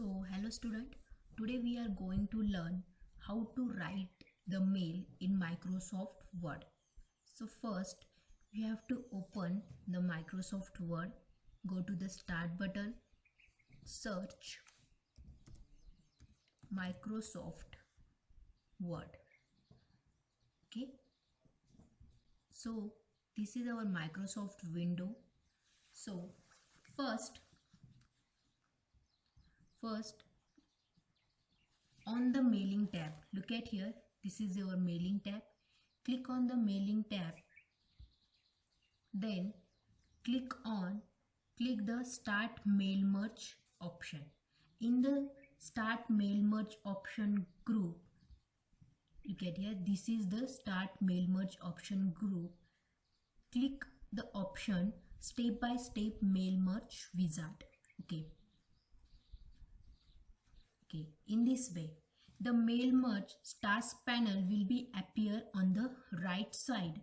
Hello student. Today we are going to learn how to write the mail in Microsoft Word. So first we have to open the Microsoft Word. Go to the start button. Search Microsoft Word. Okay. So this is our Microsoft window. So first on the mailing tab, look at here, this is your mailing tab. Click on the mailing tab, then click the start mail merge option. In the start mail merge option group, look at here, this is the start mail merge option group. Click the option step by step mail merge wizard. Okay, in this way the mail merge task panel will be appear on the right side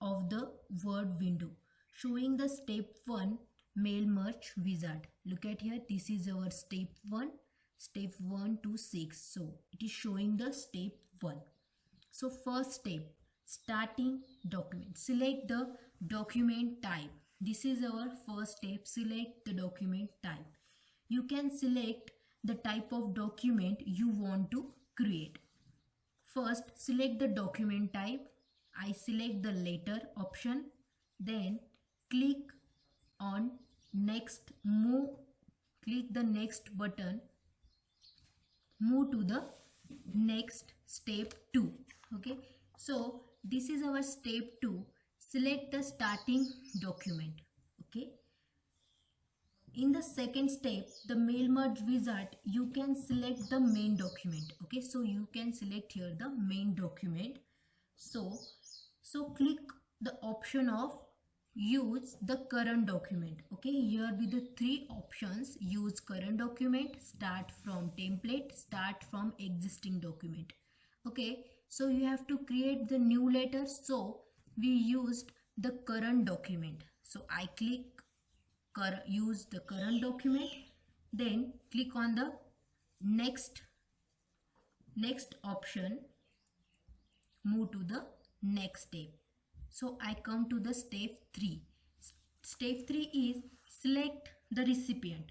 of the Word window, showing the step 1 mail merge wizard. Look at here, this is our step 1 to 6. So it is showing the step 1. So first step, starting document. Select the document type. This is our first step. Select the document type. You can select the type of document you want to create. First, select the document type. I select the letter option. Then click on next, click the next button. Move to the next step 2. Okay. So this is our step 2. Select the starting document. Okay. In the second step, the mail merge wizard, you can select the main document. Okay, so you can select here the main document. So click the option of use the current document. Okay, here be the 3 options: use current document, start from template, start from existing document. Okay, so you have to create the new letter. So we used the current document. So I click use the current document, then click on the next option, move to the next step. So I come to the step 3. Step 3 is select the recipient.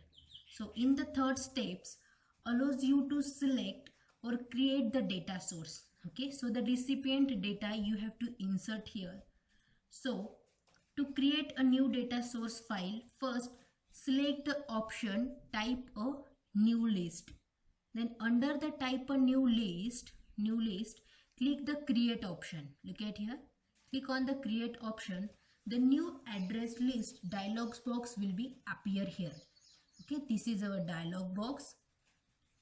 So in the third steps allows you to select or create the data source. Okay, so the recipient data you have to insert here. So to create a new data source file, first select the option type a new list. Then under the type a new list, click the create option. Look at here. Click on the create option. The new address list dialog box will be appear here. Okay, this is our dialog box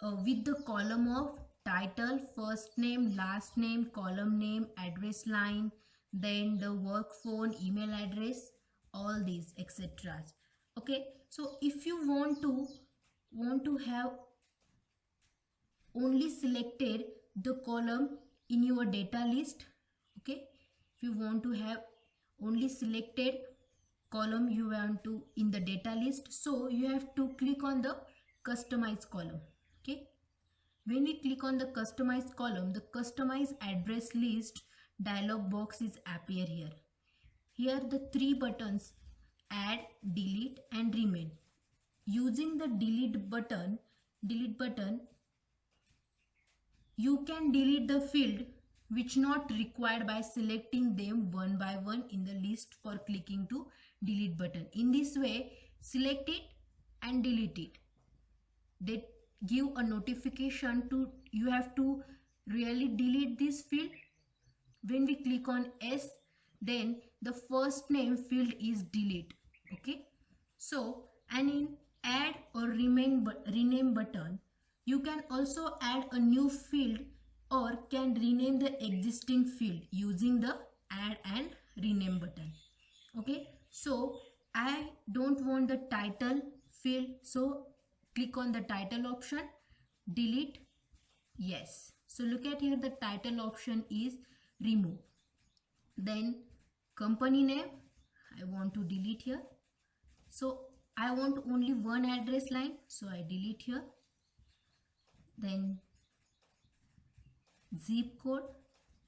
with the column of title, first name, last name, column name, address line, then the work phone, email address, all these etc. Okay, so if you want to have only selected the column in your data list, okay, if you want to have only selected column you want to in the data list, so you have to click on the customize column. Okay, when we click on the customize column, the customize address list dialog box is appear here. Here the 3 buttons, add, delete and remain. Using the delete button, you can delete the field which not required by selecting them one by one in the list for clicking to delete button. In this way, select it and delete it. They give a notification to you have to really delete this field. When we click on S, then the first name field is delete. Okay, so and in add or rename button, you can also add a new field or can rename the existing field using the add and rename button. Okay, so I don't want the title field, so click on the title option, delete, yes. So look at here, the title option is remove. Then company name I want to delete here. So I want only one address line, so I delete here. then zip code,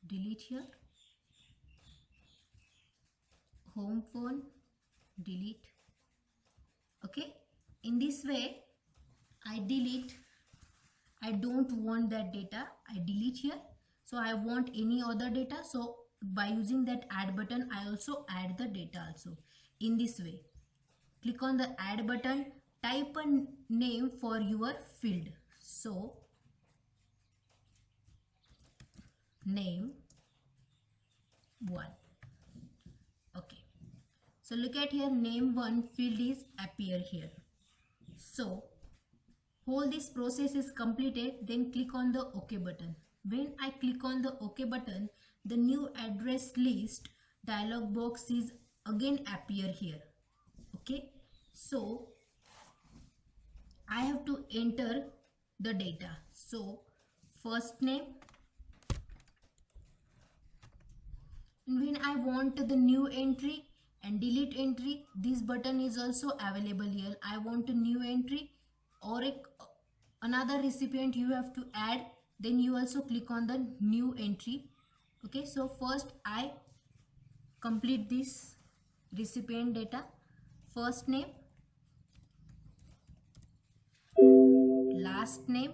delete here, home phone, delete. Okay, in this way I delete. I don't want that data, I delete here. So I want any other data, so by using that add button I also add the data also. In this way, click on the add button, type a name for your field. So name 1. Okay, so look at here, name 1 field is appear here. So whole this process is completed, then click on the OK button. When I click on the OK button, the new address list dialog box is again appear here. Okay, so I have to enter the data. So first name, when I want the new entry and delete entry, this button is also available here. I want a new entry or another recipient you have to add, then you also click on the new entry. Okay, so first I complete this recipient data. First name, last name,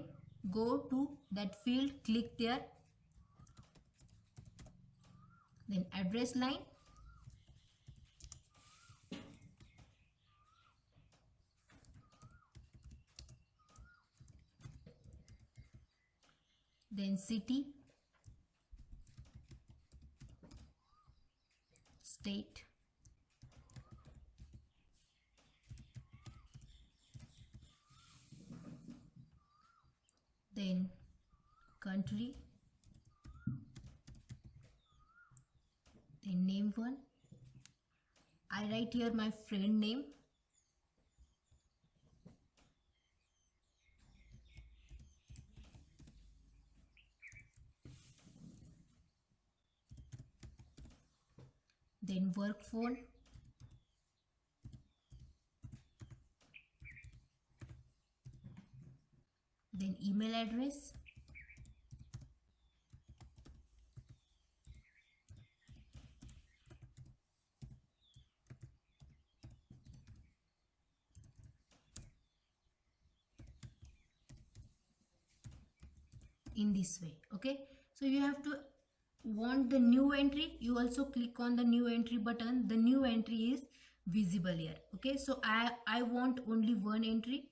go to that field, click there, then address line, then city, state, then country, then name 1. I write here my friend name, then work phone, then email address, in this way. Okay, so you have to want the new entry, you also click on the new entry button. The new entry is visible here. Okay, so I want only one entry,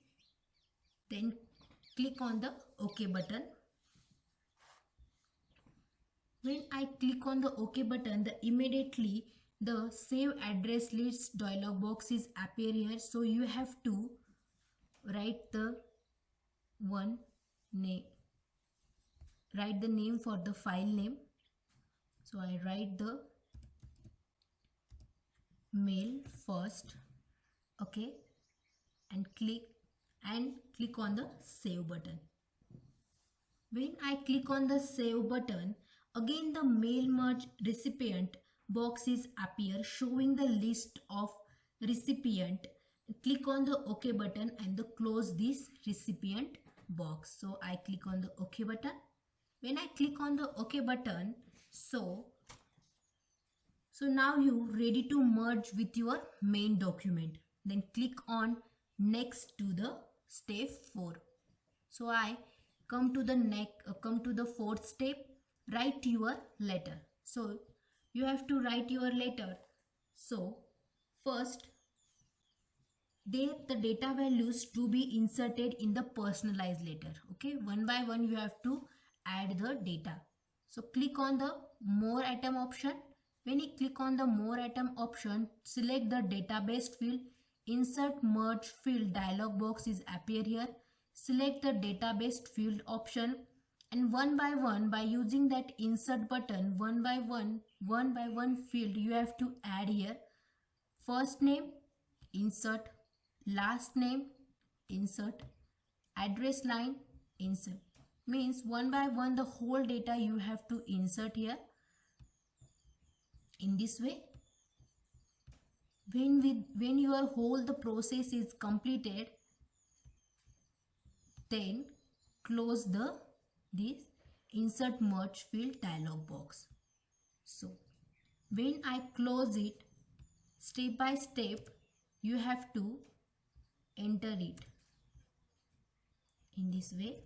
then click on the OK button. When I click on the OK button, immediately the save address list dialog box is appear here. So you have to write the one name, write the name for the file name. So I write the mail first. Okay, and click on the save button. When I click on the save button, again the mail merge recipient box is appear showing the list of recipient. Click on the OK button and close this recipient box. So I click on the OK button. When I click on the OK button, so now you ready to merge with your main document. Then click on next to the step 4. So I come to the fourth step, write your letter. So you have to write your letter. So first the data values to be inserted in the personalized letter. Okay, one by one you have to add the data. So click on the more item option. When you click on the more item option, select the database field, insert merge field dialog box is appear here. Select the database field option, and one by one, by using that insert button, one by one field you have to add here. First name, insert, last name, insert, address line, insert. Means one by one the whole data you have to insert here. In this way, when your whole the process is completed, then close this insert merge field dialog box. So when I close it, step by step you have to enter it in this way.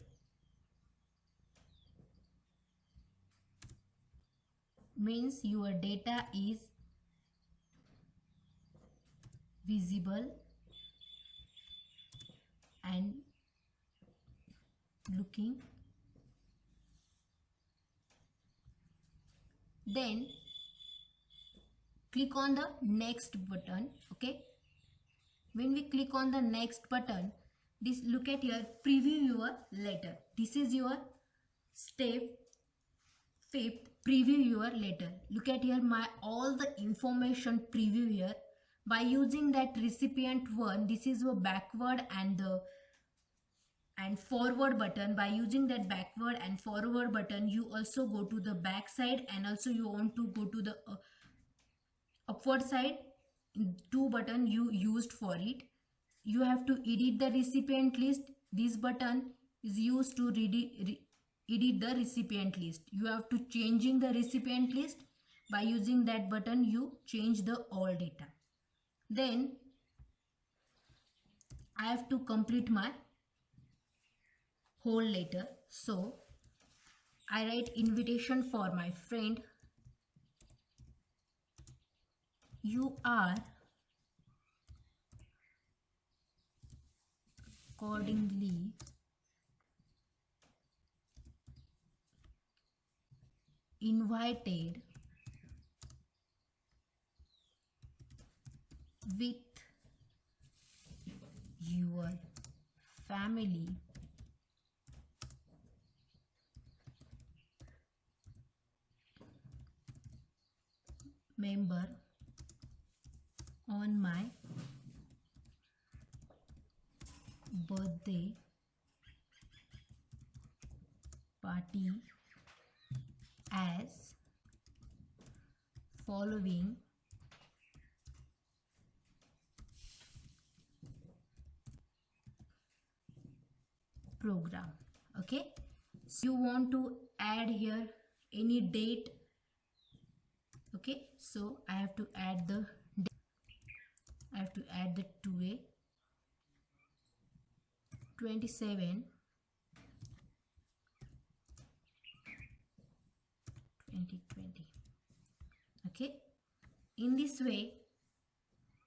Means your data is visible and looking. Then click on the next button. Okay, when we click on the next button, this, look at here, preview your letter. This is your step 5th, preview your letter. Look at here, my all the information preview here. By using that recipient one, this is your backward and forward button. By using that backward and forward button, you also go to the back side, and also you want to go to the upward side. 2 button you used for it. You have to edit the recipient list. This button is used to edit the recipient list. You have to changing the recipient list. By using that button, you change the all data. Then I have to complete my whole letter. So I write invitation for my friend. You are accordingly invited with your family member on my birthday party as following program. Okay, so you want to add here any date. Okay, so I have to add the date. I have to add the 2A 27 2020. Okay, in this way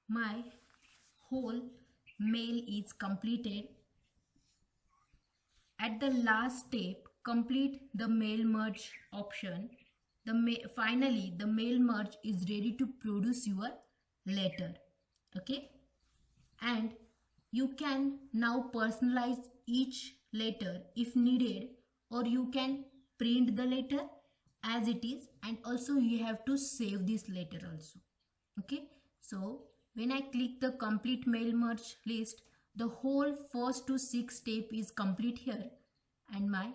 my whole mail is completed. At the last step, complete the mail merge option. Finally the mail merge is ready to produce your letter. Okay, and you can now personalize each letter if needed, or you can print the letter as it is, and also you have to save this letter also. Okay, so when I click the complete mail merge list, the whole first to 6th step is complete here, and my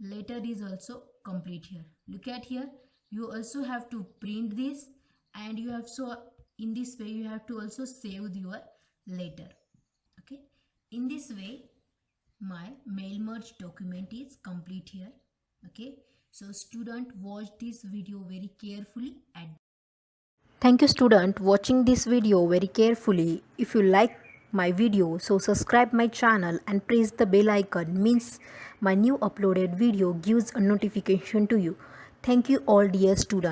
letter is also complete here. Look at here, you also have to print this, and you have, so in this way you have to also save your letter. Okay, in this way my mail merge document is complete here. Okay, so student, watch this video very carefully. Thank you student watching this video very carefully. If you like my video, so subscribe my channel and press the bell icon, means my new uploaded video gives a notification to you. Thank you all dear students.